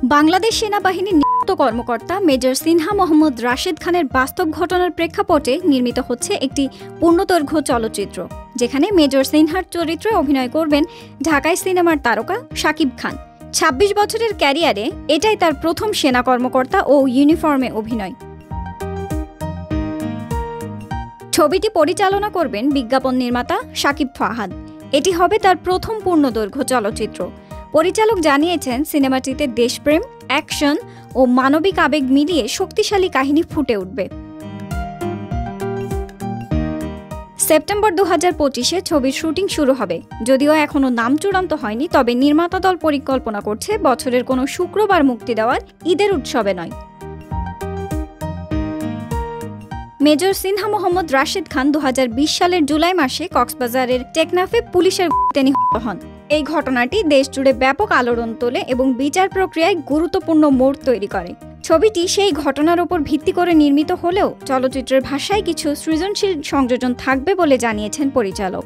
বাংলাদেশ সেনাবাহিনীর নিযুক্ত কর্মকর্তা মেজর সিনহা মোহাম্মদ রাশেদ খানের বাস্তব ঘটনার প্রেক্ষাপটে নির্মিত হচ্ছে একটি পূর্ণদৈর্ঘ্য চলচ্চিত্র, যেখানে মেজর সিনহার চরিত্রে অভিনয় করবেন ঢাকাই সিনেমার তারকা শাকিব খান। ২৬ বছরের ক্যারিয়ারে এটাই তার প্রথম সেনা কর্মকর্তা ও ইউনিফর্মে অভিনয়। ছবিটি পরিচালনা করবেন বিজ্ঞাপন নির্মাতা শাকিব ফাহাদ। এটি হবে তার প্রথম পূর্ণদৈর্ঘ্য চলচ্চিত্র। পরিচালক জানিয়েছেন, সিনেমাটিতে দেশপ্রেম, অ্যাকশন ও মানবিক আবেগ মিলিয়ে শক্তিশালী কাহিনী ফুটে উঠবে। সেপ্টেম্বর ২০২৫-এ ছবির শুটিং শুরু হবে। যদিও এখনও নাম চূড়ান্ত হয়নি, তবে নির্মাতা দল পরিকল্পনা করছে বছরের কোনো শুক্রবার মুক্তি দেওয়ার ঈদের উৎসবে নয়। মেজর সিনহা মোহাম্মদ রাশেদ খান ২০২০ সালের জুলাই মাসে কক্সবাজারের টেকনাফে পুলিশের গুলিতে নিহত হন। এই ঘটনাটি দেশজুড়ে ব্যাপক আলোড়ন তোলে এবং বিচার প্রক্রিয়ায় গুরুত্বপূর্ণ মোড় তৈরি করে। ছবিটি সেই ঘটনার উপর ভিত্তি করে নির্মিত হলেও চলচ্চিত্রের ভাষায় কিছু সৃজনশীল সংযোজন থাকবে বলে জানিয়েছেন পরিচালক।